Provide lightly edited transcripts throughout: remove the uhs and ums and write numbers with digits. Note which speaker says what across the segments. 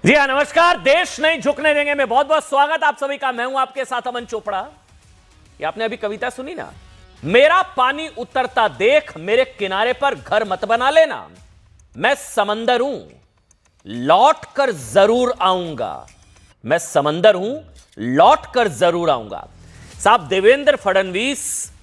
Speaker 1: जी हाँ, नमस्कार। देश नहीं झुकने देंगे में बहुत बहुत स्वागत आप सभी का। मैं हूं आपके साथ अमन चोपड़ा। ये आपने अभी कविता सुनी ना, मेरा पानी उतरता देख मेरे किनारे पर घर मत बना लेना, मैं समंदर हूं लौट कर जरूर आऊंगा, मैं समंदर हूं लौट कर जरूर आऊंगा। साहब देवेंद्र फडणवीस,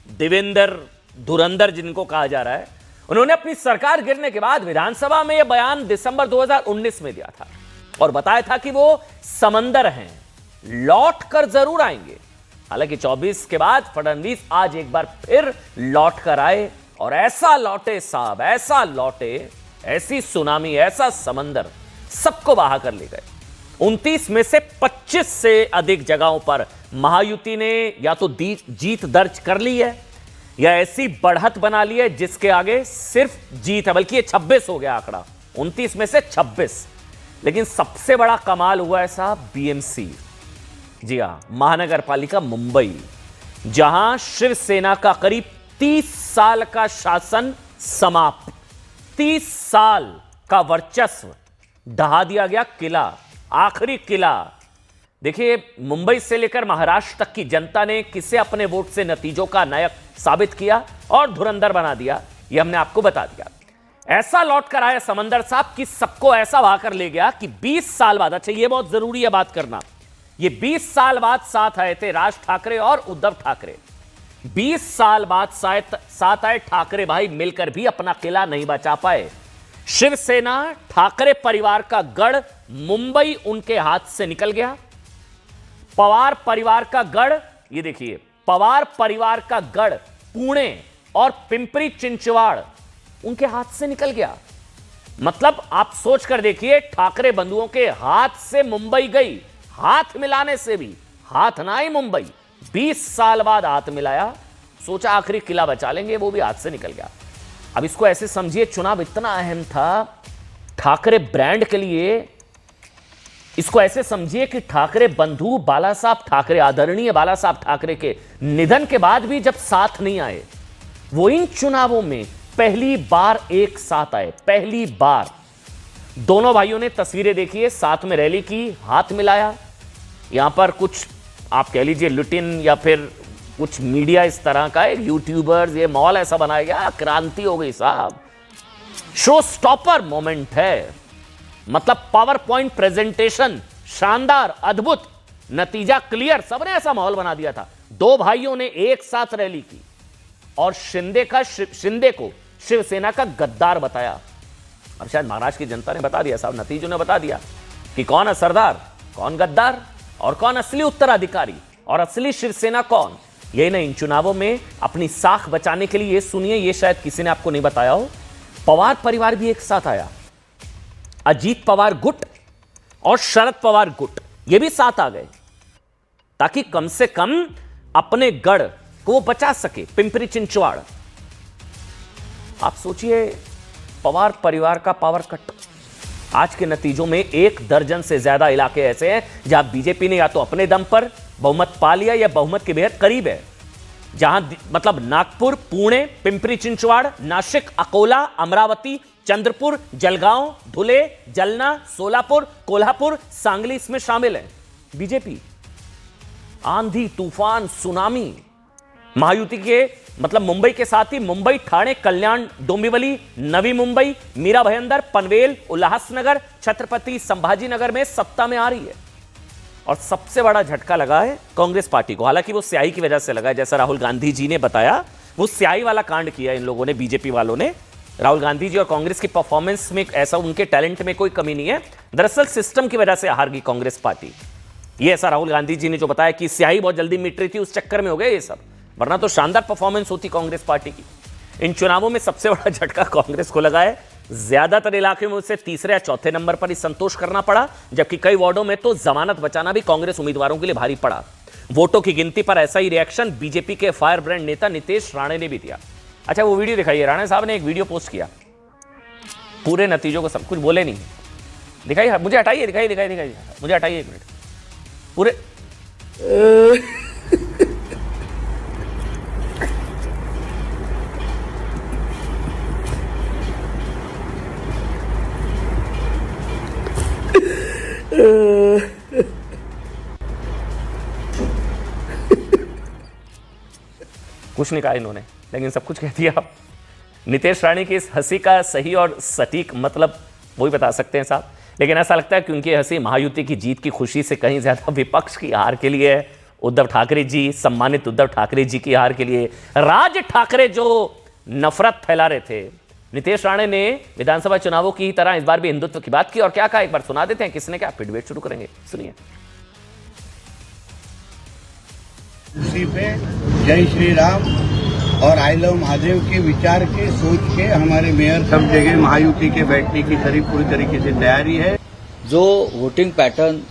Speaker 1: देवेंद्र धुरंधर जिनको कहा जा रहा है, उन्होंने अपनी सरकार गिरने के बाद विधानसभा में यह बयान दिसंबर 2019 में दिया था और बताया था कि वो समंदर हैं, लौट कर जरूर आएंगे। हालांकि 24 के बाद फडणवीस आज एक बार फिर लौट कर आए और ऐसा लौटे साहब, ऐसा लौटे, ऐसी सुनामी, ऐसा समंदर सबको बहा कर ले गए। 29 में से 25 से अधिक जगहों पर महायुति ने या तो जीत दर्ज कर ली है या ऐसी बढ़त बना ली है जिसके आगे सिर्फ जीत है, बल्कि ये 26 हो गया आंकड़ा, 29 में से 26। लेकिन सबसे बड़ा कमाल हुआ है साहब बीएमसी, जी हां, महानगर पालिका मुंबई, जहां शिवसेना का करीब 30 साल का शासन समाप्त, 30 साल का वर्चस्व ढहा दिया गया किला, आखिरी किला। देखिए, मुंबई से लेकर महाराष्ट्र तक की जनता ने किसे अपने वोट से नतीजों का नायक साबित किया और धुरंधर बना दिया, यह हमने आपको बता दिया। ऐसा लौट कर आया समंदर साहब कि सबको ऐसा बहाकर ले गया कि 20 साल बाद, अच्छा ये बहुत जरूरी है बात करना, ये 20 साल बाद साथ आए थे राज ठाकरे और उद्धव ठाकरे। 20 साल बाद साथ आए ठाकरे भाई मिलकर भी अपना किला नहीं बचा पाए। शिवसेना, ठाकरे परिवार का गढ़ मुंबई उनके हाथ से निकल गया। पवार परिवार का गढ़, ये देखिए, पवार परिवार का गढ़ पुणे और पिंपरी चिंचवाड़ उनके हाथ से निकल गया। मतलब आप सोच कर देखिए, ठाकरे बंधुओं के हाथ से मुंबई गई, हाथ मिलाने से भी हाथ ना आई मुंबई। 20 साल बाद हाथ मिलाया, सोचा आखिरी किला बचा लेंगे, वो भी हाथ से निकल गया। अब इसको ऐसे समझिए, चुनाव इतना अहम था ठाकरे ब्रांड के लिए। इसको ऐसे समझिए कि ठाकरे बंधु बाला साहब ठाकरे, आदरणीय बाला साहब ठाकरे के निधन के बाद भी जब साथ नहीं आए, वो इन चुनावों में पहली बार एक साथ आए, पहली बार। दोनों भाइयों ने तस्वीरें देखिए, साथ में रैली की, हाथ मिलाया। यहां पर कुछ आप कह लीजिए लुटिन या फिर कुछ मीडिया इस तरह का, एक यूट्यूबर्स, ये माहौल ऐसा बनाया गया, क्रांति हो गई साहब, शो स्टॉपर मोमेंट है। मतलब पावर पॉइंट प्रेजेंटेशन शानदार, अद्भुत, नतीजा क्लियर, सबने ऐसा माहौल बना दिया था। दो भाइयों ने एक साथ रैली की और शिंदे को शिवसेना का गद्दार बताया। अब शायद महाराष्ट्र की जनता ने बता दिया साहब, नतीजों ने बता दिया कि कौन है सरदार, कौन गद्दार और कौन असली उत्तराधिकारी और असली शिवसेना कौन। यही नहीं, इन चुनावों में अपनी साख बचाने के लिए, ये सुनिए, ये शायद किसी ने आपको नहीं बताया हो, पवार परिवार भी एक साथ आया। अजीत पवार गुट और शरद पवार गुट, ये भी साथ आ गए ताकि कम से कम अपने गढ़ को वो बचा सके, पिंपरी चिंचवाड़। आप सोचिए, पवार परिवार का पावर कट। आज के नतीजों में 1 दर्जन से ज्यादा इलाके ऐसे हैं जहां बीजेपी ने या तो अपने दम पर बहुमत पा लिया या बहुमत के बेहद करीब है। जहां मतलब नागपुर, पुणे, पिंपरी चिंचवाड़, नासिक, अकोला, अमरावती, चंद्रपुर, जलगांव, धुले, जलना, सोलापुर, कोल्हापुर, सांगली इसमें शामिल है। बीजेपी आंधी, तूफान, सुनामी, महायुति के मतलब मुंबई के साथ ही मुंबई, ठाणे, कल्याण, डोंबिवली, नवी मुंबई, मीरा भयंदर, पनवेल, उल्लासनगर, छत्रपति संभाजीनगर में सत्ता में आ रही है। और सबसे बड़ा झटका लगा है कांग्रेस पार्टी को। हालांकि वो स्याही की वजह से लगा है, जैसा राहुल गांधी जी ने बताया, वो स्याही वाला कांड किया इन लोगों ने, बीजेपी वालों ने। राहुल गांधी जी और कांग्रेस की परफॉर्मेंस में ऐसा, उनके टैलेंट में कोई कमी नहीं है, दरअसल सिस्टम की वजह से हार गई कांग्रेस पार्टी। ये ऐसा राहुल गांधी जी ने जो बताया कि स्याही बहुत जल्दी मिट रही थी, उस चक्कर में हो गया ये सब, वरना तो शानदार परफॉर्मेंस होती कांग्रेस पार्टी की। इन चुनावों में सबसे बड़ा झटका कांग्रेस को लगा है। ज्यादातर इलाके में उसे तीसरे या चौथे नंबर पर ही संतोष करना पड़ा, जबकि कई वार्डों में तो जमानत बचाना भी कांग्रेस उम्मीदवारों के लिए भारी पड़ा। वोटों की गिनती पर ऐसा ही रिएक्शन बीजेपी के फायर ब्रांड नेता नितेश राणे ने भी दिया। अच्छा, वो वीडियो दिखाइए, राणे साहब ने एक वीडियो पोस्ट किया, पूरे नतीजों को, सब कुछ बोले नहीं, दिखाइए, मुझे हटाइए, दिखाइए, मुझे हटाइए 1 मिनट, पूरे कुछ नहीं कहा इन्होंने, लेकिन सब कुछ कह दिया। नितेश राणे की इस हंसी का सही और सटीक मतलब वही बता सकते हैं साहब, लेकिन ऐसा लगता है कि उनकी हंसी महायुति की जीत की खुशी से कहीं ज्यादा विपक्ष की हार के लिए है। उद्धव ठाकरे जी, सम्मानित उद्धव ठाकरे जी की हार के लिए। राज ठाकरे जो नफरत फैला रहे थे, नितेश राणे ने विधानसभा चुनावों की तरह इस बार भी हिंदुत्व की बात की और क्या कहा, एक बार सुना देते हैं किसने क्या, फिर डिबेट शुरू करेंगे, सुनिए।
Speaker 2: उसी पे जय श्री राम और आई लव महादेव के विचार के सोच के हमारे मेयर सब जगह महायुति के बैठने की पूरी तरीके से तैयारी है।
Speaker 3: जो वोटिंग पैटर्न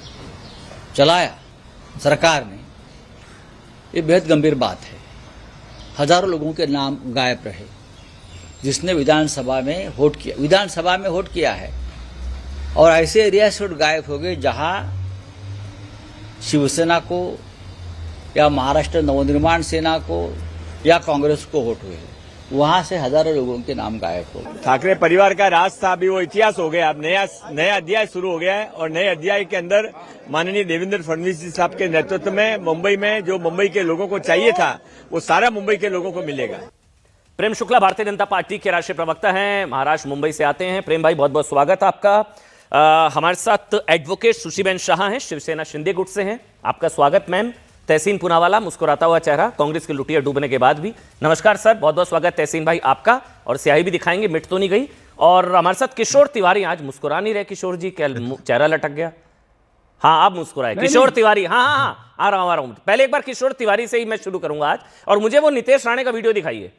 Speaker 3: चलाया सरकार ने, ये बेहद गंभीर बात है। हजारों लोगों के नाम गायब रहे जिसने विधानसभा में वोट किया है, और ऐसे एरिया से वोट गायब हो गए जहां शिवसेना को या महाराष्ट्र नवनिर्माण सेना को या कांग्रेस को वोट हुए, वहां से हजारों लोगों के नाम गायब हो गए।
Speaker 4: ठाकरे परिवार का राज था, अभी वो इतिहास हो गया। अब नया अध्याय शुरू हो गया है, और नए अध्याय के अंदर माननीय देवेंद्र फडणवीस जी साहब के नेतृत्व में मुंबई में जो मुंबई के लोगों को चाहिए था वो सारा मुंबई के लोगों को मिलेगा।
Speaker 1: प्रेम शुक्ला भारतीय जनता पार्टी के राष्ट्रीय प्रवक्ता हैं, महाराष्ट्र मुंबई से आते हैं। प्रेम भाई बहुत बहुत स्वागत आपका। हमारे साथ एडवोकेट सुशीबेन शाह हैं, शिवसेना शिंदे गुट से हैं, आपका स्वागत मैम। तहसीन पूनावाला, मुस्कुराता हुआ चेहरा, कांग्रेस की लुटिया डूबने के बाद भी। नमस्कार सर, बहुत बहुत स्वागत तहसीन भाई आपका। और स्याही भी दिखाएंगे, मिट तो नहीं गई। और हमारे साथ किशोर तिवारी, आज मुस्कुरा नहीं रहे किशोर जी, क्या चेहरा लटक गया? हाँ आप मुस्कुराए किशोर तिवारी। हाँ आ रहा हूं। पहले एक बार किशोर तिवारी से ही मैं शुरू करूंगा आज, और मुझे वो नितेश राणे का वीडियो दिखाइए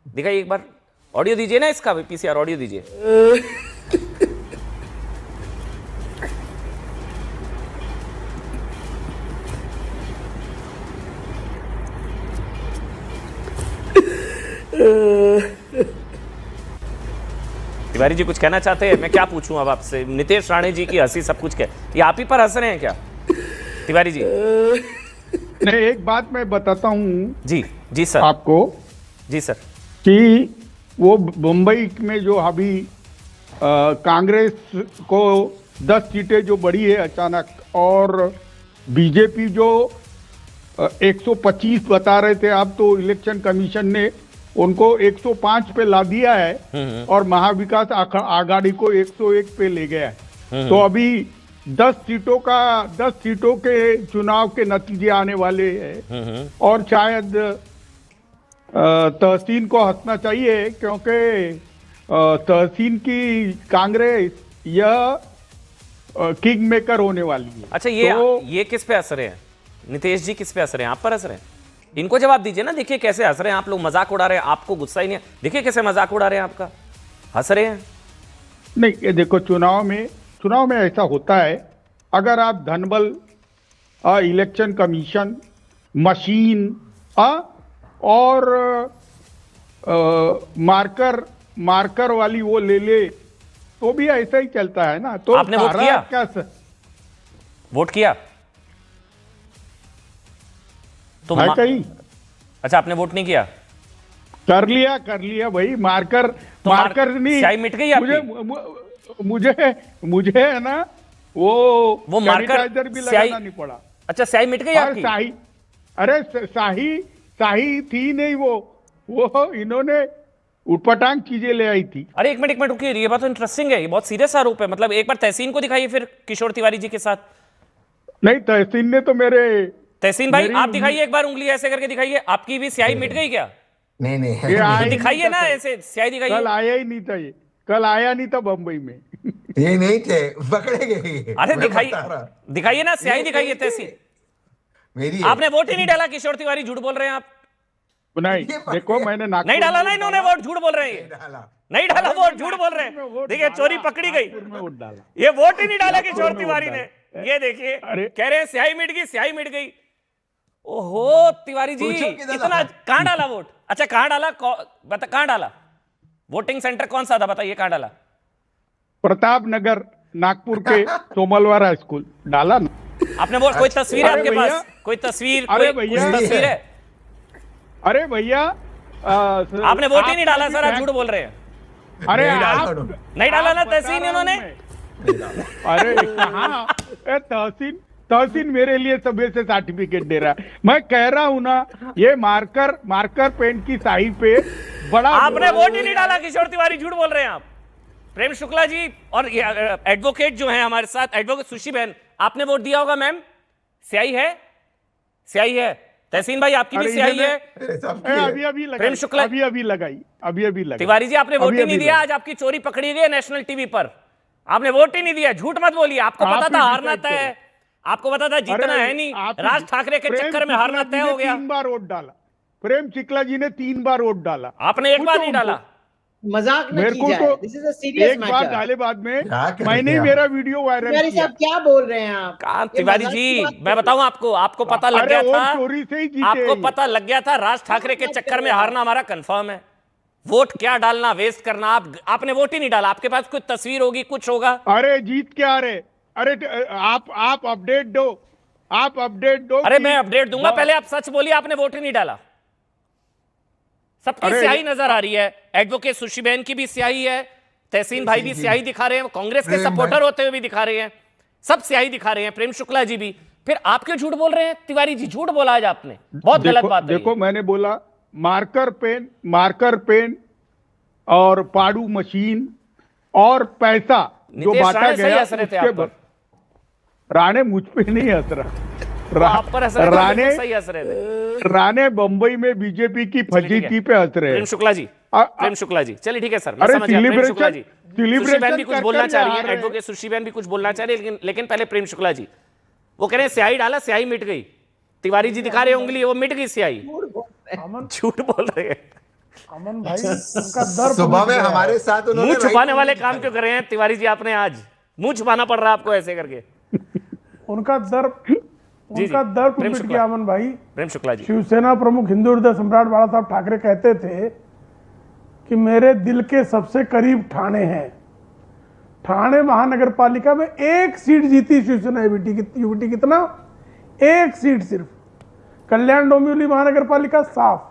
Speaker 1: एक बार। ऑडियो दीजिए ना इसका, पीसीआर ऑडियो दीजिए। तिवारी जी कुछ कहना चाहते हैं? मैं क्या पूछूं अब आपसे? नितेश राणे जी की हंसी सब कुछ ये आप ही पर हंस रहे हैं क्या तिवारी जी?
Speaker 5: नहीं, एक बात मैं बताता हूँ
Speaker 1: जी सर
Speaker 5: आपको।
Speaker 1: जी सर,
Speaker 5: कि वो मुंबई में जो अभी कांग्रेस को 10 सीटें जो बढ़ी है अचानक, और बीजेपी जो 125 बता रहे थे, अब तो इलेक्शन कमीशन ने उनको 105 पे ला दिया है, और महाविकास आघाड़ी को 101 पे ले गया है। तो अभी 10 सीटों के चुनाव के नतीजे आने वाले हैं, और शायद तहसीन को हंसना चाहिए, क्योंकि तहसीन की कांग्रेस यह किंग मेकर होने वाली है।
Speaker 1: अच्छा ये किस पे हंस रहे हैं? नितेश जी किस पे हंस रहे हैं? आप पर हंस रहे हैं? इनको जवाब दीजिए ना। देखिए कैसे हंस रहे हैं आप लोग, मजाक उड़ा रहे हैं, आपको गुस्सा ही नहीं है। देखिए कैसे मजाक उड़ा रहे हैं आपका, हंस रहे हैं।
Speaker 5: नहीं, ये देखो, चुनाव में ऐसा होता है, अगर आप धनबल, इलेक्शन कमीशन, मशीन और मार्कर वाली वो ले तो भी ऐसा ही चलता है ना। तो
Speaker 1: आपने वोट किया?
Speaker 5: क्या
Speaker 1: वोट किया तो
Speaker 5: कहीं?
Speaker 1: अच्छा आपने वोट नहीं किया?
Speaker 5: कर लिया भाई। मार्कर नहीं,
Speaker 1: स्याही मिट गई आपकी?
Speaker 5: मुझे है ना वो
Speaker 1: मार्कर
Speaker 5: भी लगाना नहीं पड़ा।
Speaker 1: अच्छा स्याही मिट गई आपकी?
Speaker 5: अरे शाही थी नहीं, वो इन्होंने उटपटांग चीजें ले आई थी।
Speaker 1: अरे एक मिनट रुकिए, ये बात तो इंटरेस्टिंग है, ये बहुत सीरियस आरोप है। मतलब एक बार तहसीन को दिखाइए फिर किशोर तिवारी जी के साथ।
Speaker 5: नहीं, तहसीन ने तो
Speaker 1: तहसीन भाई आप दिखाइए एक बार, उंगली ऐसे करके दिखाइए। आपकी भी स्याही मिट गई क्या?
Speaker 6: नहीं
Speaker 1: तो दिखाइए ना, ऐसे स्याही दिखाइए।
Speaker 5: कल आया ही नहीं था कल आया नहीं था बम्बई में।
Speaker 6: ये नहीं थे, पकड़े गए।
Speaker 1: अरे दिखाइए ना, स्याही दिखाइए तहसीन। आपने वोट ही नहीं डाला किशोर तिवारी, झूठ बोल रहे हैं आप।
Speaker 5: नहीं देखो, मैंने
Speaker 1: नहीं डाला ना इन्होंने वोट, झूठ बोल रहे हैं। नहीं डाला वोट, झूठ बोल रहे हैं। देखिए चोरी पकड़ी गई, ये वोट ही नहीं डाला किशोर तिवारी ने। ये देखिए कह रहे हैं स्याही मिट गई। ओहो तिवारी जी, इतना कहां डाला वोट? अच्छा कहां डाला, बता कहां डाला? वोटिंग सेंटर कौन सा था बताइए, कहां डाला?
Speaker 5: प्रताप नगर, नागपुर के सोमलवारा स्कूल डाला ना।
Speaker 1: आपने वोट, कोई तस्वीर है आपके पास? कोई तस्वीर? तस्वीर है?
Speaker 5: अरे भैया,
Speaker 1: आपने वोट ही नहीं डाला सर, आप झूठ बोल रहे हैं।
Speaker 5: अरे
Speaker 1: नहीं डाला ना तहसीन इन्होंने?
Speaker 5: अरे हाँ, तहसीन मेरे लिए सुबह से सर्टिफिकेट दे रहा है। मैं कह रहा हूं ना, ये मार्कर पेन की स्याही पे बड़ा
Speaker 1: आपने वोट ही नहीं डाला किशोर तिवारी, झूठ बोल रहे हैं आप। प्रेम शुक्ला जी और एडवोकेट जो हैं हमारे साथ, एडवोकेट सुशी बहन, आपने वोट दिया होगा मैम? स्याही है, स्याही है। तहसीन भाई आपकी भी स्याही है?
Speaker 5: अभी लगाई,
Speaker 1: प्रेम शुक्ला
Speaker 5: अभी लगाई।
Speaker 1: तिवारी जी आपने वोट ही नहीं दिया, आज आपकी चोरी पकड़ी गई है नेशनल टीवी पर। आपने वोट ही नहीं दिया, झूठ मत बोलिए। आपको पता था हारना तय है, आपको पता था जीतना है नहीं, राज ठाकरे के चक्कर में हारना तय हो गया।
Speaker 5: 3 बार वोट डाला, प्रेम शुक्ला जी ने 3 बार वोट डाला,
Speaker 1: आपने एक बार नहीं डाला।
Speaker 7: मजाक न
Speaker 5: मेरे
Speaker 7: की
Speaker 5: को
Speaker 7: जाए,
Speaker 5: तो
Speaker 7: दिस इज अ सीरियस
Speaker 5: एक बार
Speaker 7: मैटर।
Speaker 5: डाले बाद में
Speaker 6: क्या कर
Speaker 5: मैंने
Speaker 6: दिया?
Speaker 5: मेरा वीडियो वायरल
Speaker 7: तिवारी
Speaker 5: किया।
Speaker 7: साहब क्या बोल रहे हैं आप?
Speaker 1: कहाँ
Speaker 7: ये
Speaker 1: तिवारी
Speaker 7: मजाक
Speaker 1: जी,
Speaker 7: की बात
Speaker 1: मैं बताऊं आपको पता लग
Speaker 5: अरे
Speaker 1: गया
Speaker 5: वो
Speaker 1: था,
Speaker 5: चोरी से ही जीते
Speaker 1: आपको
Speaker 5: ये।
Speaker 1: पता लग गया था राज ठाकरे के चक्कर में हारना हमारा कंफर्म है। वोट क्या डालना, वेस्ट करना, आपने वोट ही नहीं डाला। आपके पास कोई तस्वीर होगी, कुछ होगा?
Speaker 5: अरे जीत क्या रहे? अरे आप अपडेट दो, आप अपडेट दो।
Speaker 1: अरे
Speaker 5: कि-
Speaker 1: मैं अपडेट दूंगा, पहले आप सच बोलिए, आपने वोट ही नहीं डाला। सबकी
Speaker 5: अरे-
Speaker 1: स्याही नजर आ रही है, एडवोकेट सुशी बहन की भी स्याही है, तहसीन भाई भी स्याही दिखा रहे हैं, कांग्रेस के
Speaker 6: प्रेम
Speaker 1: सपोर्टर
Speaker 6: भाई-
Speaker 1: होते हुए भी दिखा रहे हैं, सब स्याही दिखा रहे हैं, प्रेम शुक्ला जी भी। फिर आप क्यों झूठ बोल रहे हैं तिवारी जी? झूठ बोला आज आपने, बहुत गलत बात है ये।
Speaker 5: देखो मैंने बोला मार्कर पेन और पाड़ू मशीन और पैसा जो
Speaker 1: नितेश
Speaker 5: बांटा
Speaker 1: राणे सही
Speaker 5: गया
Speaker 1: हंस रहे थे
Speaker 5: उसके
Speaker 1: आप पर।
Speaker 5: राणे मुझ पे नहीं हंस रहा।
Speaker 1: आप पर हंस रहे थे,
Speaker 5: राणे
Speaker 1: बिल्कुल सही हंस रहे थे।
Speaker 5: राणे बम्बई में बीजेपी की
Speaker 1: ठीक है।
Speaker 5: फजीती पे हंस रहे
Speaker 1: प्रेम
Speaker 5: हैं।
Speaker 1: शुक्ला जी, प्रेम शुक्ला जी, चलिए ठीक है सर, मैं
Speaker 5: अरे
Speaker 1: समझ गया। प्रेम
Speaker 5: celebration-
Speaker 1: Shukla ji,
Speaker 5: celebration
Speaker 1: sushi बहन भी कुछ
Speaker 5: कर
Speaker 1: बोलना
Speaker 5: कर
Speaker 1: चाह रही
Speaker 5: हार
Speaker 1: है,
Speaker 5: रहे हैं।
Speaker 1: एडवोकेट सुशी बहन भी कुछ बोलना चाह रही है, लेकिन पहले प्रेम शुक्ला जी, वो कह रहे हैं स्याही डाला, स्याही मिट गई। तिवारी जी दिखा रहे हैं उंगली, वो मिट गई स्याही। झूठ बोल रहे हैं।
Speaker 8: अमन भाई उनका दर्द
Speaker 6: सुबह में हमारे साथ उन्होंने
Speaker 1: मुंह छुपाने
Speaker 6: right
Speaker 1: वाले काम क्यों कर रहे हैं तिवारी जी आपने? आज मुंह छुपाना पड़ रहा है आपको ऐसे करके।
Speaker 8: उनका दर्द
Speaker 1: जी,
Speaker 8: मिट
Speaker 1: प्रेम शुक्ला।
Speaker 8: गया अमन भाई।
Speaker 1: प्रेम शुक्ला जी,
Speaker 8: शिवसेना प्रमुख हिंदू हृदय सम्राट बाला साहब ठाकरे कहते थे कि मेरे दिल के सबसे करीब ठाणे हैं। ठाणे महानगर पालिका में 1 सीट जीती शिवसेना यूबीटी। कितना? 1 सीट सिर्फ। कल्याण डोंबिवली महानगर पालिका साफ,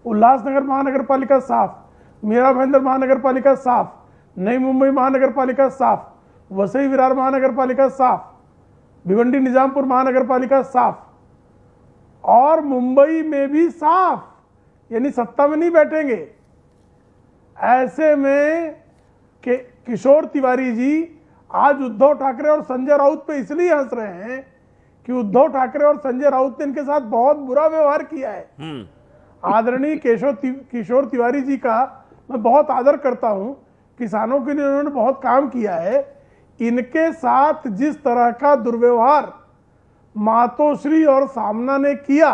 Speaker 8: उल्लासनगर महानगर पालिका साफ, मीरा भाईंदर महानगर पालिका साफ, नई मुंबई महानगर पालिका साफ, वसई विरार महानगर पालिका साफ, भिवंडी निजामपुर महानगर पालिका साफ, और मुंबई में भी साफ, यानी सत्ता में नहीं बैठेंगे। ऐसे में कि किशोर तिवारी जी आज उद्धव ठाकरे और संजय राउत पे इसलिए हंस रहे हैं कि उद्धव ठाकरे और संजय राउत ने इनके साथ बहुत बुरा व्यवहार किया है। आदरणीय किशोर तिवारी जी का मैं बहुत आदर करता हूं, किसानों के लिए उन्होंने बहुत काम किया है। इनके साथ जिस तरह का दुर्व्यवहार मातोश्री और सामना ने किया,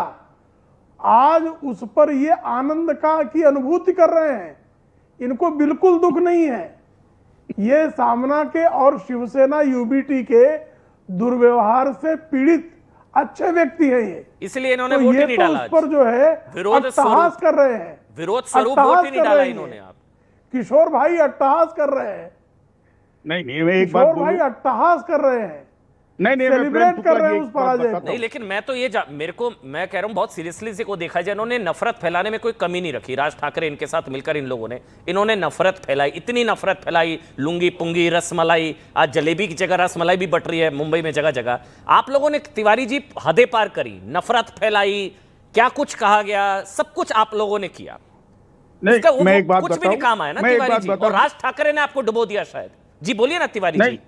Speaker 8: आज उस पर ये आनंद की अनुभूति कर रहे हैं। इनको बिल्कुल दुख नहीं है। ये सामना के और शिवसेना यूबीटी के दुर्व्यवहार से पीड़ित अच्छे व्यक्ति हैं ये,
Speaker 1: इसलिए इन्होंने
Speaker 8: तो
Speaker 1: वोट ही
Speaker 8: ये
Speaker 1: नहीं
Speaker 8: तो
Speaker 1: डाला।
Speaker 8: उस पर जो है
Speaker 1: विरोध
Speaker 8: अट्टहास कर रहे हैं।
Speaker 1: विरोध स्वरूप
Speaker 8: अट्टहास
Speaker 1: वोट ही नहीं
Speaker 8: कर
Speaker 1: डाला
Speaker 8: रहे हैं।
Speaker 1: इन्होंने। आप
Speaker 8: किशोर भाई अट्टहास कर रहे हैं।
Speaker 5: नहीं मैं एक बात
Speaker 8: किशोर भाई
Speaker 5: बोलूं।
Speaker 8: अट्टहास कर रहे हैं,
Speaker 5: नहीं मैं
Speaker 8: सेलिब्रेट
Speaker 5: प्रेम शुक्ला
Speaker 8: कर रहे
Speaker 5: जी
Speaker 8: हैं
Speaker 5: एक
Speaker 8: उस
Speaker 5: बात
Speaker 8: पराजय
Speaker 5: बताता
Speaker 8: को।
Speaker 1: नहीं, लेकिन मैं तो मैं कह रहा हूं बहुत सीरियसली से को देखा जाए, इन्होंने नफरत फैलाने में कोई कमी नहीं रखी। राज ठाकरे इनके साथ मिलकर इन लोगों ने इन्होंने नफरत फैलाई, इतनी नफरत फैलाई, लुंगी पुंगी रसमलाई, आज जलेबी की जगह रसमलाई भी बट रही है मुंबई में जगह जगह। आप लोगों ने तिवारी जी हदें पार करी, नफरत फैलाई, क्या कुछ कहा गया, सब कुछ आप लोगों ने किया।
Speaker 5: नहीं
Speaker 1: इसका
Speaker 5: मैं एक बात
Speaker 1: कुछ भी नहीं काम आया ना
Speaker 5: मैं एक
Speaker 1: तिवारी
Speaker 5: बात
Speaker 1: जी, और
Speaker 5: बताऊं।
Speaker 1: राज ठाकरे ने आपको डुबो दिया शायद। जी बोलिए ना तिवारी
Speaker 5: नहीं
Speaker 1: जी।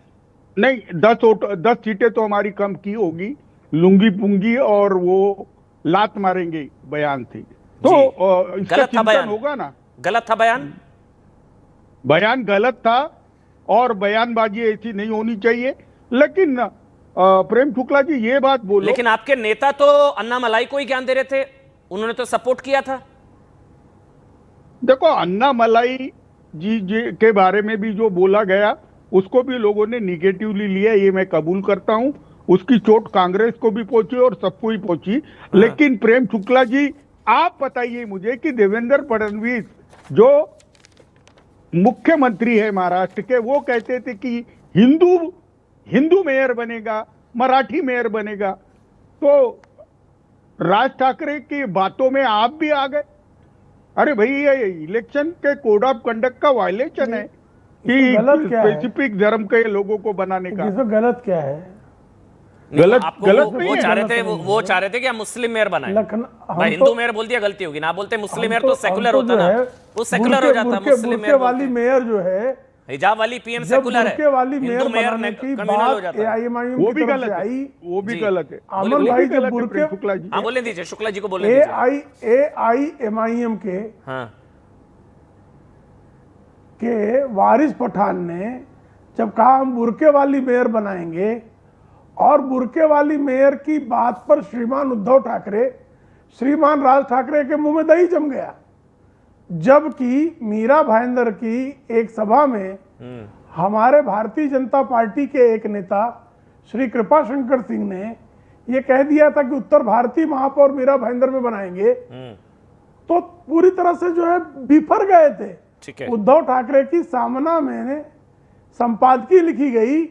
Speaker 5: नहीं 10 सीटें तो हमारी कम की होगी, लुंगी पुंगी और वो लात मारेंगे बयान थी तो इसका
Speaker 1: गलत था
Speaker 5: चिंतन
Speaker 1: बयान।
Speaker 5: होगा ना।
Speaker 1: गलत था बयान।
Speaker 5: बयान गलत था और बयानबाजी ऐसी नहीं होनी चाहिए। लेकिन प्रेम शुक्ला जी ये बात बोलो,
Speaker 1: लेकिन आपके नेता तो अन्ना मलाई को ही ज्ञान दे रहे थे, उन्होंने तो सपोर्ट किया था।
Speaker 5: देखो अन्ना मलाई जी के बारे में भी जो बोला गया उसको भी लोगों ने निगेटिवली लिया, ये मैं कबूल करता हूं। उसकी चोट कांग्रेस को भी पहुंची और सबको ही पहुंची। लेकिन प्रेम शुक्ला जी आप बताइए मुझे कि देवेंद्र फडणवीस जो मुख्यमंत्री है महाराष्ट्र के, वो कहते थे कि हिंदू मेयर बनेगा, मराठी मेयर बनेगा, तो राज ठाकरे की बातों में आप भी आ गए। अरे भाई ये इलेक्शन के कोड ऑफ कंडक्ट का वायलेशन है।
Speaker 2: कि
Speaker 8: गलत क्या है?
Speaker 2: स्पेसिफिक धर्म के लोगों को बनाने का।
Speaker 8: इसमें गलत क्या है?
Speaker 2: गलत
Speaker 1: आपको
Speaker 2: गलत
Speaker 1: वो
Speaker 2: नहीं है।
Speaker 1: चाह रहे थे वो चाह रहे थे कि हम मुस्लिम मेयर बनाए। भाई हिंदू मेयर बोल दिया गलती होगी ना, बोलते मुस्लिम मेयर तो सेकुलर होता ना, वो सेकुलर हो जाता। मुस्लिम मेयर
Speaker 8: वाली मेयर जो है,
Speaker 1: हिजाब वाली पीएम
Speaker 8: जब
Speaker 1: सेकुलर है,
Speaker 8: बुर्के वाली मेयर
Speaker 1: हिंदू मेयर
Speaker 8: बनाने की
Speaker 1: कम्युनल हो
Speaker 8: बात
Speaker 1: जाता है।
Speaker 8: एआईएमआईएम
Speaker 2: वो
Speaker 8: की
Speaker 2: भी
Speaker 8: तरफ
Speaker 2: गलत
Speaker 8: से
Speaker 2: है,
Speaker 8: आई,
Speaker 2: वो भी
Speaker 1: जी।
Speaker 2: गलत है।
Speaker 8: अमन
Speaker 2: वो
Speaker 8: भाई
Speaker 2: भी
Speaker 8: जब
Speaker 2: गलत है,
Speaker 8: बुर्के
Speaker 2: प्रेम शुक्ला जी।
Speaker 1: हाँ बोलने दीजिए, शुक्ला जी को बोलने दीजिए।
Speaker 8: एआईएमआईएम के वारिस पठान ने जब कहा हम बुर्के वाली मेयर बनाएंगे, और बुर्के वाली मेयर की बात पर श्रीमान उद्धव ठाकरे, श्रीमान राज ठाकरे के मुंह में दही जम गया। जबकि मीरा भाईंदर की एक सभा में हमारे भारतीय जनता पार्टी के एक नेता श्री कृपा शंकर सिंह ने यह कह दिया था कि उत्तर भारतीय महापौर मीरा भाईंदर में बनाएंगे, तो पूरी तरह से जो है बिफर गए थे।
Speaker 1: ठीक है।
Speaker 8: उद्धव ठाकरे की सामना में संपादकीय लिखी गई,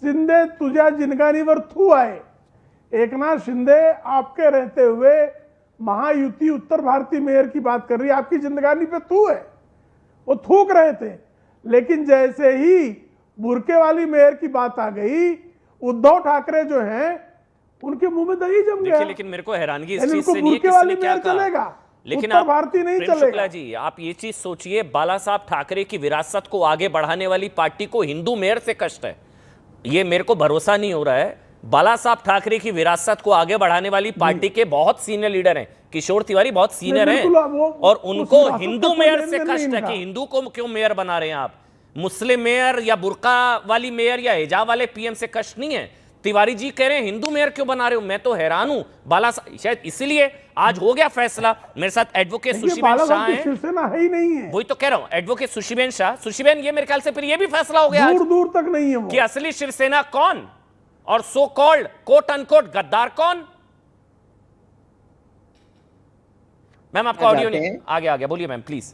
Speaker 8: शिंदे तुझ्या जिनगानीवर थू आहे। एकनाथ शिंदे आपके रहते हुए महायुति उत्तर भारतीय मेयर की बात कर रही है, आपकी जिंदगानी पे थू है। वो थूक रहे थे, लेकिन जैसे ही बुर्के वाली मेयर की बात आ गई, उद्धव ठाकरे जो हैं उनके मुंह में दही जम गया।
Speaker 1: लेकिन मेरे को हैरानगी इस
Speaker 8: यानी
Speaker 1: चीज
Speaker 8: उनको
Speaker 1: से नहीं है
Speaker 8: बुर्के
Speaker 1: किसने
Speaker 8: वाली
Speaker 1: क्या
Speaker 8: मेयर
Speaker 1: कहा।
Speaker 8: चलेगा,
Speaker 1: लेकिन
Speaker 8: उत्तर
Speaker 1: आप
Speaker 8: भारतीय नहीं
Speaker 1: प्रेम
Speaker 8: चलेगा।
Speaker 1: शुक्ला जी, आप ये चीज सोचिए, बाला साहब ठाकरे की विरासत को आगे बढ़ाने वाली पार्टी को हिंदू मेयर से कष्ट है, ये मेरे को भरोसा नहीं हो रहा है। बाला साहब ठाकरे की विरासत को आगे बढ़ाने वाली पार्टी के बहुत सीनियर लीडर हैं, किशोर तिवारी बहुत सीनियर हैं, और उनको हिंदू मेयर से कष्ट है कि हिंदू को क्यों मेयर बना रहे हैं आप। मुस्लिम मेयर या बुर्का वाली मेयर या हिजाब वाले पीएम से कष्ट नहीं है। तिवारी जी कह रहे हैं हिंदू मेयर क्यों बना रहे हो। मैं तो हैरान हूं। बाला शायद इसीलिए आज हो गया फैसला। मेरे साथ एडवोकेट सुशीबेन शाह हैं,
Speaker 8: शिवसेना है ही नहीं है,
Speaker 1: वही तो कह रहा हूं, एडवोकेट सुशीबेन शाह। सुशीबेन, ये मेरे ख्याल से फिर ये भी फैसला हो गया आज
Speaker 8: दूर दूर तक नहीं है वो।
Speaker 1: कि असली शिवसेना कौन और सो कॉल्ड कोट अनकोट गद्दार कौन। मैम आपका ऑडियो नहीं आ गया, बोलिए मैम प्लीज।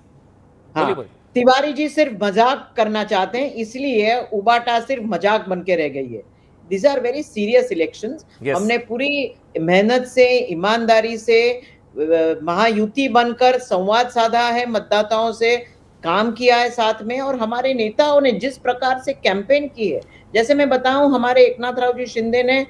Speaker 7: हाँ,
Speaker 1: बोलिए।
Speaker 7: तिवारी जी सिर्फ मजाक करना चाहते हैं, इसलिए उबाटा सिर्फ मजाक बन के रह गई है। These are very serious elections.
Speaker 1: Yes.
Speaker 7: हमने पूरी मेहनत से, ईमानदारी से महायुति बनकर संवाद साधा है, मतदाताओं से काम किया है साथ में, और हमारे नेताओं ने जिस प्रकार से कैंपेन की है, जैसे मैं बताऊं, हमारे एकनाथ राव जी शिंदे ने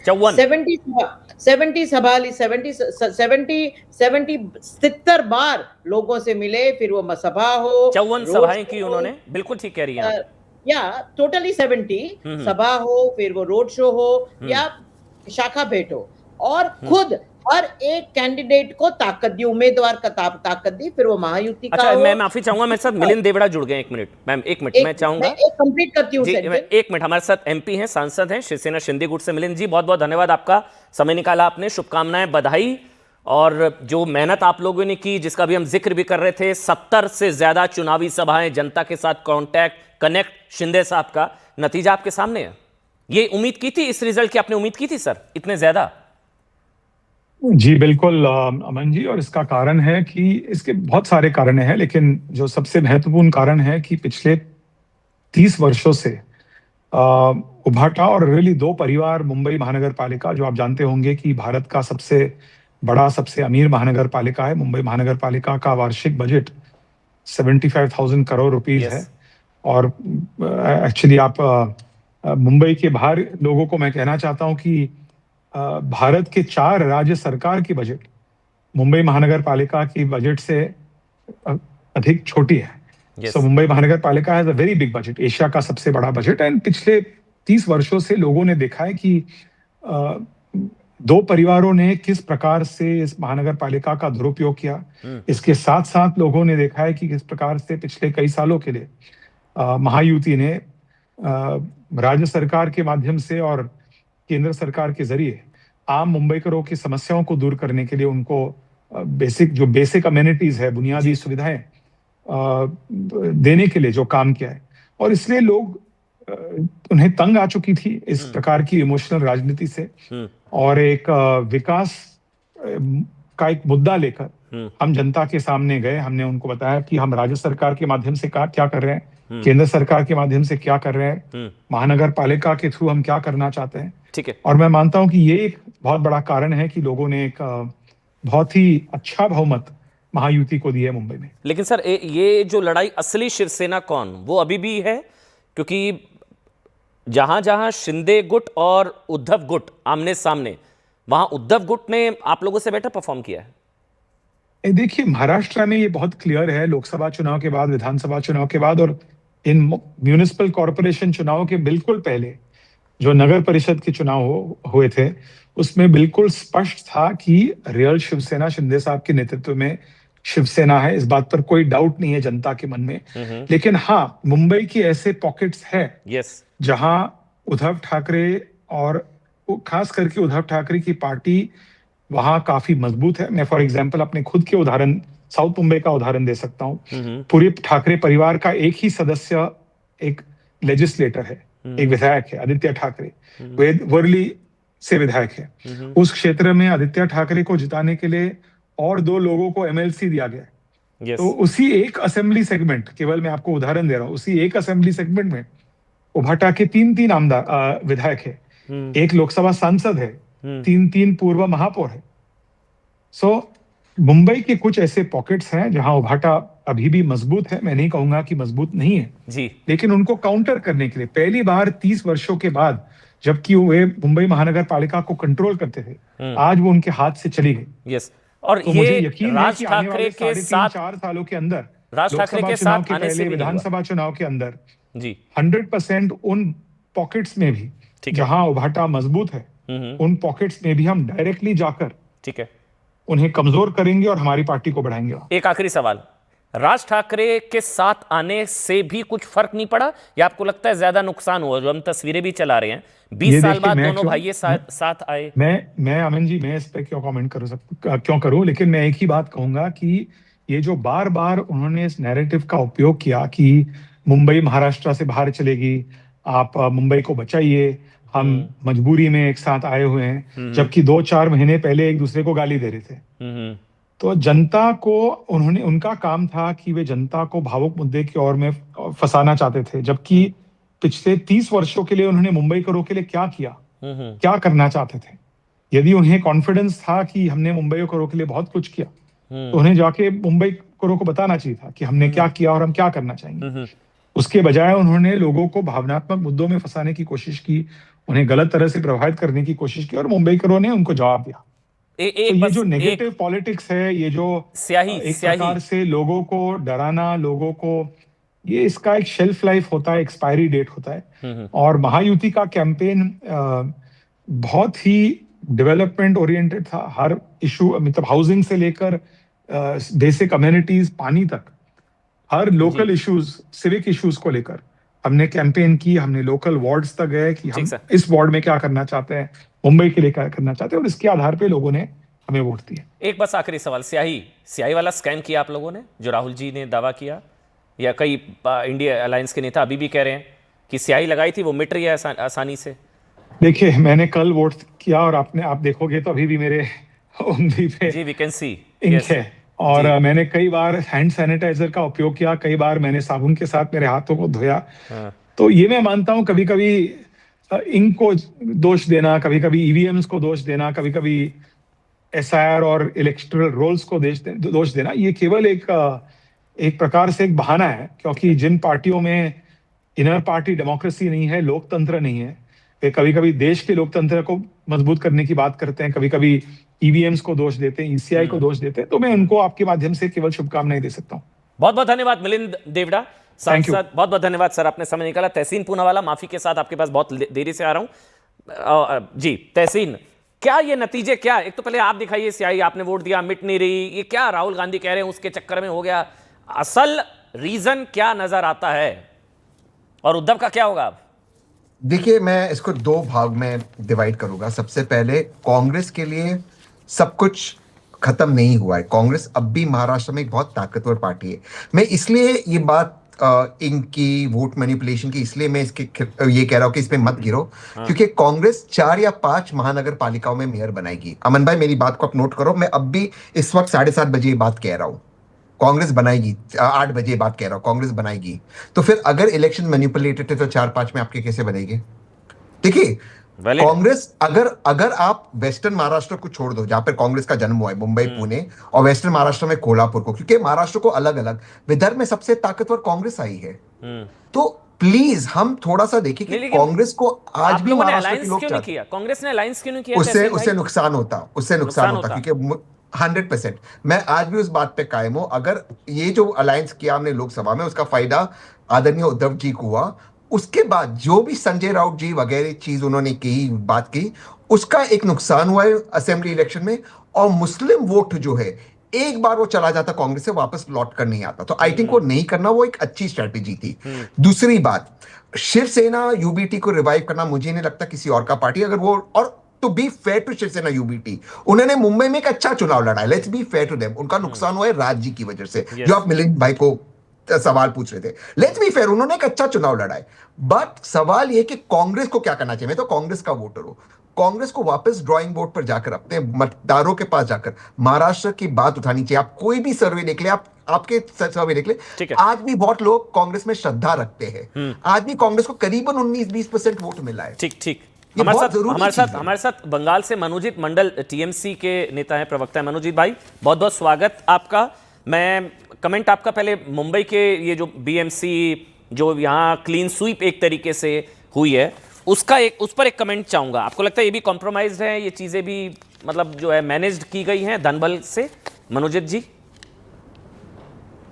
Speaker 7: 77 बार लोगों से मिले, फिर वो सभा हो,
Speaker 1: 54 सभाएं की उन्होंने, बिल्कुल ठीक कह रही हैं।
Speaker 7: या टोटली 70 सभा हो, फिर वो रोड शो हो या शाखा भेंट हो, और खुद हर एक कैंडिडेट को ताकत दी, उम्मीदवार का ताकत दी, फिर वो महायुति का।
Speaker 1: अच्छा, मैं माफी चाहूंगा, मेरे साथ मिलिंद देवड़ा जुड़ गए। एक मिनट मैम, एक मिनट मैं चाहूंगा,
Speaker 7: एक कंप्लीट करती हूँ।
Speaker 1: एक मिनट, हमारे साथ एमपी हैं, सांसद हैं शिवसेना शिंदे गुट से मिलिंद जी, बहुत बहुत धन्यवाद, आपका समय निकाला आपने, शुभकामनाएं, बधाई। और जो मेहनत आप लोगों ने की, जिसका भी हम जिक्र भी कर रहे थे, 70 से ज्यादा चुनावी सभाएं, जनता के साथ कांटेक्ट, कनेक्ट, शिंदे साहब का नतीजा आपके सामने है। ये उम्मीद की थी, इस रिजल्ट की आपने उम्मीद की थी सर, इतने ज्यादा?
Speaker 9: जी बिल्कुल अमन जी, और इसका कारण है कि इसके बहुत सारे कारण हैं, लेकिन जो सबसे महत्वपूर्ण कारण है कि पिछले 30 वर्षों से उभाटा और रियली दो परिवार मुंबई महानगर पालिका, जो आप जानते होंगे कि भारत का सबसे बड़ा, सबसे अमीर महानगर पालिका है। मुंबई महानगर पालिका का वार्षिक बजट 75,000 करोड़ रुपीस है। और एक्चुअली आप मुंबई के बाहर लोगों को मैं कहना चाहता हूं कि भारत के 4 राज्य सरकार की बजट मुंबई महानगर पालिका की बजट से अधिक छोटी है। सो मुंबई महानगर पालिका has a very big budget, Asia का सबसे बड़ा बजट। एंड पिछले 30 वर्षों से लोगों ने देखा है कि दो परिवारों ने किस प्रकार से इस महानगर पालिका का दुरुपयोग किया। इसके साथ साथ लोगों ने देखा है कि किस प्रकार से पिछले कई सालों के लिए महायुति ने राज्य सरकार के माध्यम से और केंद्र सरकार के जरिए आम मुंबईकरों की समस्याओं को दूर करने के लिए उनको बेसिक अमेनिटीज है, बुनियादी सुविधाएं देने के लिए जो काम किया है। और इसलिए लोग उन्हें तंग आ चुकी थी इस प्रकार की इमोशनल राजनीति से, और एक विकास का एक मुद्दा लेकर हम जनता के सामने गए। हमने उनको बताया कि हम राज्य सरकार के माध्यम से क्या कर रहे हैं, केंद्र सरकार के माध्यम से क्या कर रहे हैं, महानगर पालिका के थ्रू हम क्या करना चाहते हैं।
Speaker 1: ठीक है।
Speaker 9: और मैं मानता हूं कि ये एक बहुत बड़ा कारण है कि लोगों ने एक बहुत ही अच्छा बहुमत महायुति को दिया है मुंबई में।
Speaker 1: लेकिन सर, ये जो लड़ाई असली शिवसेना कौन, वो अभी भी है। क्योंकि जहां जहां शिंदे गुट और उद्धव गुट आमने सामने, वहां उद्धव गुट ने आप लोगों से बेटर परफॉर्म किया है।
Speaker 9: देखिए, महाराष्ट्र में ये बहुत क्लियर है, लोकसभा चुनाव के बाद, विधानसभा चुनाव के बाद और इन म्यूनिसिपल कॉरपोरेशन चुनाव के बिल्कुल पहले जो नगर परिषद के चुनाव हुए थे, उसमें बिल्कुल स्पष्ट था कि रियल शिवसेना शिंदे साहब के नेतृत्व में शिवसेना है। इस बात पर कोई डाउट नहीं है जनता के मन में। लेकिन हाँ, मुंबई की ऐसे पॉकेट्स हैं जहां उद्धव ठाकरे और खास करके उद्धव ठाकरे की पार्टी वहां काफी मजबूत है। मैं फॉर एग्जांपल अपने खुद के उदाहरण, साउथ मुंबई का उदाहरण दे सकता हूँ। पूरे ठाकरे परिवार का एक ही सदस्य एक लेजिस्लेटर है, एक विधायक है, आदित्य ठाकरे, वे वर्ली से विधायक है। उस क्षेत्र में आदित्य ठाकरे को जिताने के लिए और 2 लोगों को एमएलसी दिया गया। तो उसी एक असेंबली सेगमेंट, केवल मैं आपको उदाहरण दे रहा हूँ, उसी एक असेंबली सेगमेंट में उभाटा के 3 आमदार विधायक है, एक लोकसभा सांसद है, 3 पूर्व महापौर है। सो मुंबई के कुछ ऐसे पॉकेट्स हैं जहां उभाटा अभी भी मजबूत है। मैं नहीं कहूंगा कि मजबूत नहीं है
Speaker 1: जी, लेकिन
Speaker 9: लेकिन उनको काउंटर करने के लिए पहली बार 30 वर्षों के बाद, जबकि वे मुंबई महानगर पालिका को कंट्रोल करते थे, आज वो उनके हाथ से चली गई।
Speaker 1: और
Speaker 9: तो
Speaker 1: ये
Speaker 9: मुझे यकीन है
Speaker 1: राज
Speaker 9: कि आने
Speaker 1: ठाकरे
Speaker 9: वाले
Speaker 1: के
Speaker 9: 3.5-4 सालों के अंदर,
Speaker 1: राज ठाकरे
Speaker 9: लोकसभा
Speaker 1: के
Speaker 9: चुनाव
Speaker 1: साथ
Speaker 9: के
Speaker 1: आने से
Speaker 9: पहले,
Speaker 1: भी नहीं
Speaker 9: विधानसभा चुनाव के अंदर
Speaker 1: जी
Speaker 9: 100% उन पॉकेट्स में भी जहां उभाटा मजबूत है, उन पॉकेट्स में भी हम डायरेक्टली जाकर
Speaker 1: ठीक है
Speaker 9: उन्हें कमजोर करेंगे और हमारी पार्टी को बढ़ाएंगे।
Speaker 1: एक आखिरी सवाल, राज ठाकरे के साथ आने से भी कुछ फर्क नहीं पड़ा या आपको लगता है ज्यादा नुकसान हुआ? जो हम तस्वीरें भी चला रहे हैं, 20 साल बाद दोनों भाई साथ आए।
Speaker 9: मैं अमन जी, मैं इस पे क्यों कमेंट क्यों करूं, लेकिन मैं एक ही बात कहूंगा कि ये जो बार बार उन्होंने इस नैरेटिव का उपयोग किया कि मुंबई महाराष्ट्र से बाहर चलेगी, आप मुंबई को बचाइए, हम मजबूरी में एक साथ आए हुए हैं, जबकि 2-4 महीने पहले एक दूसरे को गाली दे रहे थे। तो जनता को उनका काम था कि वे जनता को भावुक मुद्दे की ओर में फंसाना चाहते थे, जबकि पिछले 30 वर्षों के लिए उन्होंने मुंबई करो के लिए क्या किया, क्या करना चाहते थे। यदि उन्हें कॉन्फिडेंस था कि हमने मुंबई करो के लिए बहुत कुछ किया, तो उन्हें जाके मुंबई करो को बताना चाहिए था कि हमने क्या किया और हम क्या करना चाहेंगे। उसके बजाय उन्होंने लोगों को भावनात्मक मुद्दों में फंसाने की कोशिश की, उन्हें गलत तरह से प्रभावित करने की कोशिश की और मुंबई करो ने उनको जवाब दिया। तो ये जो नेगेटिव पॉलिटिक्स है, ये जो एक प्रकार से लोगों को डराना, लोगों को, ये इसका एक शेल्फ लाइफ होता है, एक्सपायरी डेट होता है। और महायुति का कैंपेन बहुत ही डेवलपमेंट ओरिएंटेड था। हर इशू, मतलब हाउसिंग से लेकर बेसिक कम्युनिटीज, पानी तक, हर लोकल इश्यूज, सिविक इश्यूज को लेकर हमने कैंपेन की। हमने लोकल वार्ड्स तक गए कि हम इस वार्ड में क्या करना चाहते हैं, मुंबई के लिए क्या करना चाहते हैं, और इसके आधार पे लोगों ने हमें वोट दिया।
Speaker 1: एक बस आखिरी सवाल, स्याही वाला स्कैम किया आप लोगों ने, जो राहुल जी ने दावा किया, या कई इंडिया अलायंस के नेता अभी भी कह रहे हैं कि स्याही लगाई थी वो मिट रही है आसानी से?
Speaker 9: देखिए, मैंने कल वोट किया और आप देखोगे तो अभी भी मेरे उंगली पे
Speaker 1: जी, वी कैन सी
Speaker 9: इंक है। और मैंने कई बार हैंड सैनिटाइजर का उपयोग किया, कई बार मैंने साबुन के साथ मेरे हाथों को धोया। तो ये मैं मानता हूं, कभी कभी इंक को दोष देना, कभी कभी ईवीएम्स को दोष देना, कभी कभी एसआईआर और इलेक्टोरल रोल्स को दोष देना, ये केवल एक प्रकार से एक बहाना है। क्योंकि जिन पार्टियों में इनर पार्टी डेमोक्रेसी नहीं है, लोकतंत्र नहीं है, वे कभी कभी देश के लोकतंत्र को मजबूत करने की बात करते हैं, कभी कभी ईवीएम्स को दोष देते हैं, ईसीआई को दोष देते हैं। तो मैं उनको आपके माध्यम से केवल शुभकामनाएं दे सकता हूं।
Speaker 1: बहुत बहुत धन्यवाद मिलिंद देवड़ा सांसद, बहुत बहुत धन्यवाद सर, आपने समय निकाला। तहसीन पूनावाला, माफी के साथ आपके पास बहुत देरी से आ रहा हूं जी। तहसीन, क्या ये नतीजे, क्या एक तो पहले आप दिखाइए, स्याही आपने वोट दिया, मिट नहीं रही, ये क्या राहुल गांधी कह रहे हैं उसके चक्कर में हो गया, असल रीजन क्या नजर आता है और उद्धव का क्या होगा?
Speaker 6: देखिए, मैं इसको 2 भाग में डिवाइड करूंगा। सबसे पहले, कांग्रेस के लिए सब कुछ खत्म नहीं हुआ है। कांग्रेस अब भी महाराष्ट्र में एक बहुत ताकतवर पार्टी है। मैं इसलिए ये बात इनकी वोट मैनिपुलेशन की, इसलिए मैं ये कह रहा हूं कि इसमें मत गिरो, क्योंकि कांग्रेस 4 या 5 महानगर पालिकाओं में मेयर बनाएगी। अमन भाई, मेरी बात को आप नोट करो, मैं अब भी इस वक्त 7:30 बजे ये बात कह रहा हूं, कांग्रेस बनाएगी। 8 बजे बात कह रहा हूं, कांग्रेस बनाएगी। तो फिर अगर इलेक्शन मैनिपुलेटेड है तो 4-5 में आपके कैसे बनेंगे? देखिए, कांग्रेस, अगर आप वेस्टर्न महाराष्ट्र को छोड़ दो, जहां पर कांग्रेस का जन्म हुआ है, मुंबई, पुणे, और वेस्टर्न महाराष्ट्र में कोल्हापुर को, क्योंकि महाराष्ट्र को अलग अलग, विदर्भ में सबसे ताकतवर कांग्रेस आई है। तो प्लीज हम थोड़ा सा देखिए
Speaker 1: नहीं,
Speaker 6: कि
Speaker 1: लेकिन
Speaker 6: कांग्रेस को आज
Speaker 1: आप
Speaker 6: भी
Speaker 1: लोगों ने
Speaker 6: महाराष्ट्र के
Speaker 1: अलायंस
Speaker 6: लोग
Speaker 1: क्यों नहीं
Speaker 6: चाहते
Speaker 1: किया? कांग्रेस ने अलायंस क्यों नहीं किया?
Speaker 6: उससे
Speaker 1: तहसीन
Speaker 6: उससे
Speaker 1: भाई?
Speaker 6: नुकसान होता, उससे नुकसान होता क्योंकि 100% मैं आज भी उस बात पे कायम हूं। अगर ये जो अलायंस किया हमने लोकसभा में, उसका फायदा आदरणीय उद्धव जी को हुआ। उसके बाद जो भी संजय राउत जी वगैरह चीज उन्होंने की, बात की, उसका एक नुकसान हुआ है असेंबली इलेक्शन में। और मुस्लिम वोट जो है, एक बार वो चला जाता कांग्रेस से, वापस लौट कर नहीं आता। तो आई थिंक वो नहीं करना, वो एक अच्छी स्ट्रेटेजी थी। दूसरी बात, शिवसेना यूबीटी को रिवाइव करना मुझे नहीं लगता किसी और का पार्टी, अगर वो, और to be fair to Shiv Sena UBT, उन्होंने मुंबई में एक अच्छा चुनाव लड़ा है, let's be fair to them. उनका नुकसान हुआ है राज जी की वजह से, जो आप मिलिंद भाई को सवाल पूछ रहे थे। लेट्स बी फेयर, उन्होंने एक अच्छा चुनाव लड़ा है। बट सवाल यह कि कांग्रेस को क्या करना चाहिए। मैं तो कांग्रेस का वोटर हूं। कांग्रेस को वापस ड्राइंग बोर्ड पर जाकर, अपने मतदारों के पास जाकर महाराष्ट्र की बात उठानी चाहिए। आप कोई भी सर्वे देख ले, आपके सर्वे देख ले, आज भी बहुत लोग कांग्रेस में श्रद्धा रखते हैं। आज भी कांग्रेस को करीबन 19-20% वोट मिला है।
Speaker 1: ठीक। हमारे साथ बंगाल से मनोजीत मंडल, टीएमसी के नेता हैं, प्रवक्ता है। मनोजीत भाई, बहुत बहुत स्वागत आपका। मैं कमेंट आपका पहले मुंबई के ये जो बीएमसी, जो यहाँ क्लीन स्वीप एक तरीके से हुई है, उस पर एक कमेंट चाहूंगा। आपको लगता है ये भी कॉम्प्रोमाइज है, ये चीजें भी मतलब जो है मैनेज्ड की गई हैं धनबल से? मनोजीत जी।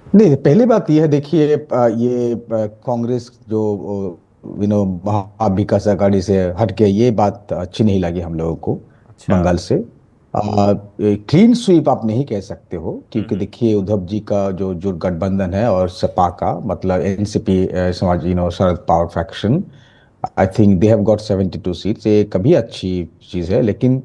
Speaker 10: नहीं, पहली बात यह है, देखिए ये कांग्रेस जो महाविकास अघाड़ी से हटके, ये बात अच्छी नहीं लगी हम लोगों को। बंगाल से क्लीन स्वीप आप नहीं कह सकते हो, क्योंकि देखिए उद्धव जी का जो गठबंधन है और सपा का, मतलब एनसीपी समाज, Sharad Pawar faction, I think they have got 72 seats. ये कभी अच्छी चीज है, लेकिन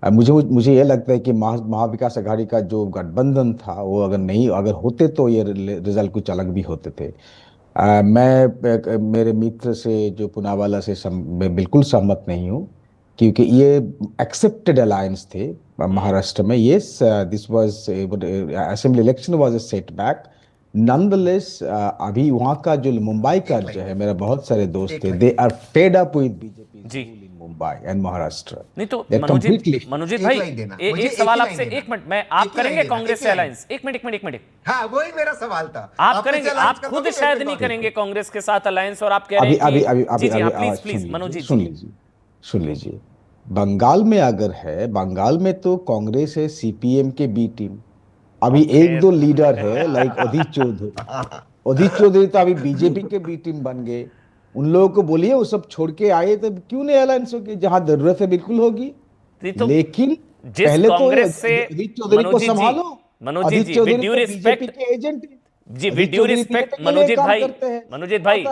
Speaker 10: मुझे ये लगता है कि महाविकास अघाड़ी का जो गठबंधन था, वो अगर होते तो ये रिजल्ट कुछ अलग भी होते थे। मैं मेरे मित्र से जो पुनावाला से मैं बिल्कुल सहमत नहीं हूँ, क्योंकि ये एक्सेप्टेड अलायंस थे महाराष्ट्र में। Yes, this was assembly election was a setback. Nonetheless अभी वहाँ का जो मुंबई का जो है, मेरा बहुत सारे दोस्त थे, they are fed up with BJP in Mumbai and Maharashtra.
Speaker 1: नहीं तो मनोजीत भाई, एक सवाल आपसे, एक मिनट में, आप करेंगे कांग्रेस से अलायंस? एक मिनट।
Speaker 6: हाँ, वही मेरा सवाल था।
Speaker 1: आप करेंगे? आप खुद शायद नहीं करेंगे कांग्रेस के साथ अलायंस, और आप कह रहे हैं कि प्लीज मनोजीत
Speaker 10: सुन लीजिए। बंगाल में अगर है, बंगाल में तो कांग्रेस है, सीपीएम के बी टीम। अभी एक दो लीडर है, लाइक अधीर चौधरी तो अभी बीजेपी के बी टीम बन गए। उन लोगों को बोलिए, वो सब छोड़ के आए, तो क्यों नहीं अलायंस होगी? जहां जरूरत है बिल्कुल होगी, लेकिन पहले तो अधीर चौधरी को संभालो। अधीर चौधरी बीजेपी के agent
Speaker 1: ji, with due respect Manojit भाई,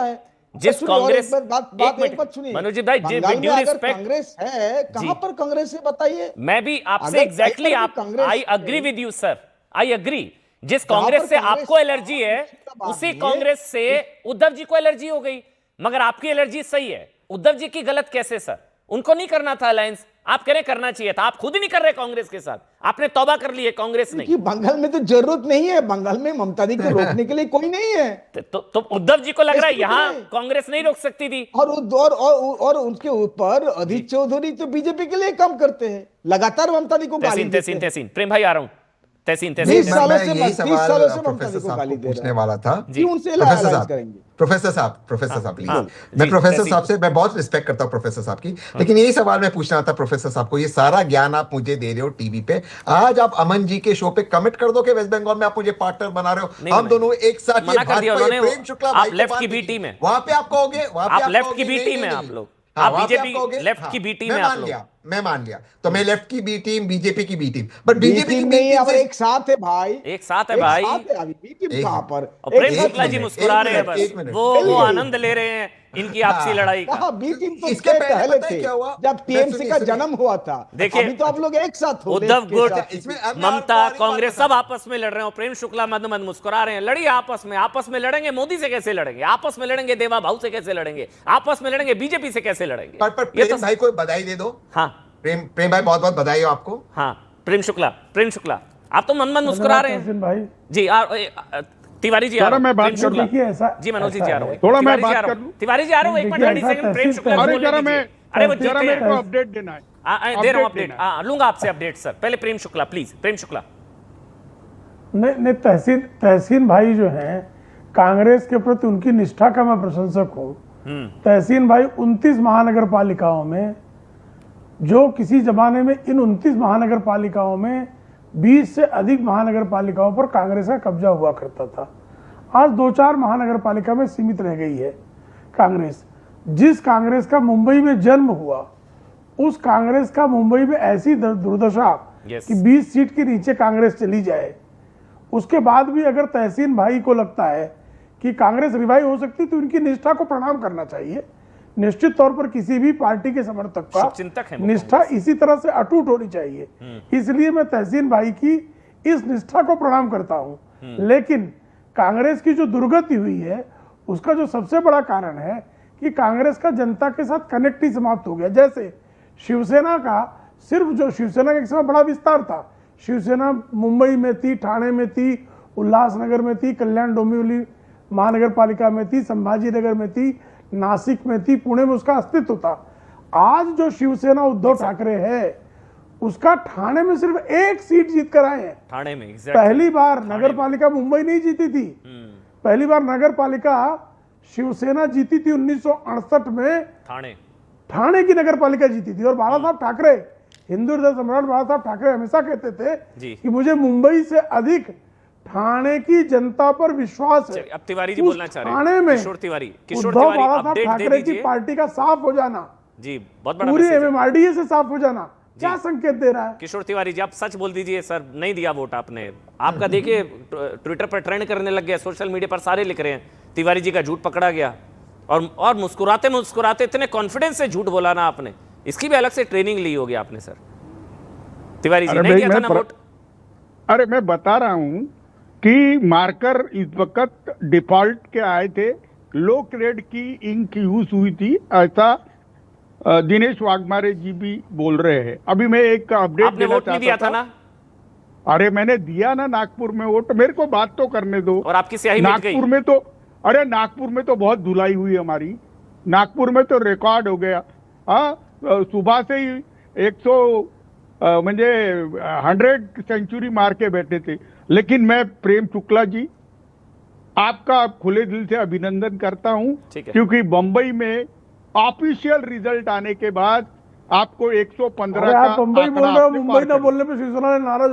Speaker 1: जिस कांग्रेस, मनोजीत भाई, विद ड्यू रिस्पेक्ट,
Speaker 10: कांग्रेस है, कहां पर कांग्रेस है बताइए?
Speaker 1: मैं भी आपसे exactly, I agree with you sir, I agree. जिस कांग्रेस से आपको एलर्जी है, उसी कांग्रेस से उद्धव जी को एलर्जी हो गई, मगर आपकी एलर्जी सही है। उद्धव जी की गलत कैसे सर? उनको नहीं करना था अलायंस, आप कह रहे करना चाहिए था। आप खुद ही नहीं कर रहे कांग्रेस के साथ, आपने तौबा कर ली है, कांग्रेस नहीं।
Speaker 10: बंगाल में तो जरूरत नहीं है, बंगाल में ममता दी को रोकने के लिए कोई नहीं है।
Speaker 1: तो उद्धव जी को लग रहा है यहाँ कांग्रेस नहीं रोक सकती थी।
Speaker 10: और उनके ऊपर अधीर चौधरी तो बीजेपी के लिए काम करते हैं, लगातार ममता दी को गाली देते हैं।
Speaker 1: तहसीन प्रेम भाई, आ रहा हूं। तहसीन
Speaker 6: यही सवाल प्रोफेसर साहब को पूछने वाला था। प्रोफेसर साहब प्लीज। मैं प्रोफेसर साहब से, मैं बहुत रिस्पेक्ट करता हूँ प्रोफेसर साहब की, लेकिन यही सवाल मैं पूछना था प्रोफेसर साहब को। ये सारा ज्ञान आप मुझे दे रहे हो टीवी पे, आज आप अमन जी के शो पे कमिट कर दो कि वेस्ट बंगाल में आप मुझे पार्टनर बना रहे हो। हम दोनों एक साथ, प्रेम शुक्ला
Speaker 1: आप लेफ्ट की बी टीम है,
Speaker 6: वहां पे आप कहोगे,
Speaker 1: आप लेफ्ट की बी टीम है, आप लोग, आप बीजेपी लेफ्ट की बी टीम है, आप लोग।
Speaker 6: मैं मान लिया, तो मैं लेफ्ट की बी टीम, बीजेपी की बी टीम, बट बीजेपी की नहीं,
Speaker 10: अब एक साथ है भाई,
Speaker 1: एक साथ है भाई।
Speaker 10: अभी बी टीम कहां पर?
Speaker 1: प्रेम शुक्ला जी मुस्कुरा रहे हैं, बस वो आनंद ले रहे हैं इनकी आपसी लड़ाई का।
Speaker 10: बी टीम तो इसके पहले थे, जब टीएमसी का जन्म हुआ था।
Speaker 1: देखिए,
Speaker 10: अभी तो आप लोग एक साथ हो,
Speaker 1: उद्धव गुट, ममता, कांग्रेस सब आपस में लड़ रहे हो। प्रेम शुक्ला मद मुस्कुरा रहे हैं। लड़िए आपस में लड़ेंगे। मोदी से कैसे लड़ेंगे? आपस में लड़ेंगे। देवा भाऊ से कैसे लड़ेंगे? आपस में लड़ेंगे। बीजेपी से कैसे लड़ेंगे?
Speaker 6: पर प्रेम भाई को बधाई दे दो। हाँ, प्रेम भाई बहुत बहुत बधाई हो आपको।
Speaker 1: हाँ, प्रेम शुक्ला आप तो मन मुस्कुरा रहे हैं भाई जी। तिवारी जी,
Speaker 5: मैं बात कर लूं?
Speaker 1: जी मनोज जी आ रहा हूं,
Speaker 5: थोड़ा मैं बात कर लूं?
Speaker 1: तिवारी जी आ रहा हूं, 1 मिनट 30 सेकंड। प्रेम शुक्ला,
Speaker 5: अरे जरा
Speaker 1: वो
Speaker 5: मेरे को अपडेट देना है।
Speaker 1: दे रहा हूं अपडेट, लूंगा आपसे अपडेट सर। पहले प्रेम शुक्ला प्लीज। प्रेम शुक्ला।
Speaker 8: नहीं, तहसीन भाई जो हैं, कांग्रेस के प्रति उनकी निष्ठा का मैं प्रशंसक हूँ। तहसीन भाई 29 महानगर पालिकाओं में, जो किसी जमाने में इन 29 महानगर पालिकाओं में 20 से अधिक महानगर पालिकाओं पर कांग्रेस का कब्जा हुआ करता था, आज 2-4 महानगर पालिका में सीमित रह गई है कांग्रेस। जिस कांग्रेस का मुंबई में जन्म हुआ, उस कांग्रेस का मुंबई में ऐसी दुर्दशा कि 20 सीट के नीचे कांग्रेस चली जाए, उसके बाद भी अगर तहसीन भाई को लगता है कि कांग्रेस रिवाइव हो सकती, तो उनकी निष्ठा को प्रणाम करना चाहिए। निश्चित तौर पर किसी भी पार्टी के समर्थक का निष्ठा इसी तरह से अटूट होनी चाहिए। इसलिए मैं तहसीन भाई की इस निष्ठा को प्रणाम करता हूं। लेकिन कांग्रेस की जो दुर्गति हुई है, उसका जो सबसे बड़ा कारण है कि कांग्रेस का जनता के साथ कनेक्ट ही समाप्त हो गया। जैसे शिवसेना का, सिर्फ जो शिवसेना का एक समय बड़ा विस्तार था, शिवसेना मुंबई में थी, ठाणे में थी, उल्लासनगर में थी, कल्याण डोंबिवली महानगर पालिका में थी, संभाजी नगर में थी, नासिक में थी, पुणे में उसका अस्तित्व था। आज जो शिवसेना उद्धव ठाकरे है, उसका ठाणे में सिर्फ 1 सीट जीत कर आए हैं।
Speaker 1: ठाणे में
Speaker 8: पहली बार नगर पालिका मुंबई नहीं जीती थी, पहली बार नगर पालिका शिवसेना जीती थी 1968 में, ठाणे की नगर पालिका जीती थी। और बाला साहब ठाकरे, हिंदू हृदय सम्राट बाला साहब ठाकरे हमेशा कहते थे कि मुझे मुंबई से अधिक ठाणे की जनता पर विश्वास है।
Speaker 1: अब तिवारी जी बोलना चाह रहे हैं।
Speaker 8: ठाणे में
Speaker 1: किशोर तिवारी
Speaker 8: उद्धव बाला साहब ठाकरे की पार्टी का साफ हो जाना,
Speaker 1: जी बहुत बड़ा
Speaker 8: पूरी
Speaker 1: मैसेज है।
Speaker 8: MMRDA से साफ हो जाना, क्या संकेत दे रहा है?
Speaker 1: किशोर तिवारी जी, आप सच बोल दीजिए, सर नहीं दिया वोट आपने। आपका देखिए ट्विटर पर ट्रेंड करने लग गया, सोशल मीडिया पर सारे लिख रहे हैं तिवारी जी का झूठ पकड़ा गया, और मुस्कुराते मुस्कुराते इतने कॉन्फिडेंस से झूठ बोला ना आपने। इसकी भी अलग से ट्रेनिंग ली होगी आपने सर। तिवारी जी नहीं दिया था ना वोट।
Speaker 5: अरे मैं बता रहा हूं कि मार्कर इस वक्त डिफॉल्ट के आए थे, लो ग्रेड की इंक यूज हुई थी, ऐसा दिनेश वाघमारे जी भी बोल रहे हैं। अभी मैं एक अपडेट
Speaker 1: आपने वोट नहीं दिया था ना?
Speaker 5: अरे मैंने दिया ना नागपुर में वोट, मेरे को बात तो करने दो।
Speaker 1: और आपकी स्याही मिट गई।
Speaker 5: नागपुर में तो, अरे नागपुर में तो बहुत धुलाई हुई हमारी, नागपुर में तो रिकॉर्ड हो गया। सुबह से ही 100 म्हणजे 100 सेंचुरी मार के बैठे थे। लेकिन मैं प्रेम शुक्ला जी, आपका खुले दिल से अभिनंदन करता हूं, क्योंकि बंबई में ऑफिशियल रिजल्ट आने के बाद आपको 115 का
Speaker 8: मुंबई बोल रहे हो, मुंबई ना बोलने पे शिवसेना ने नाराज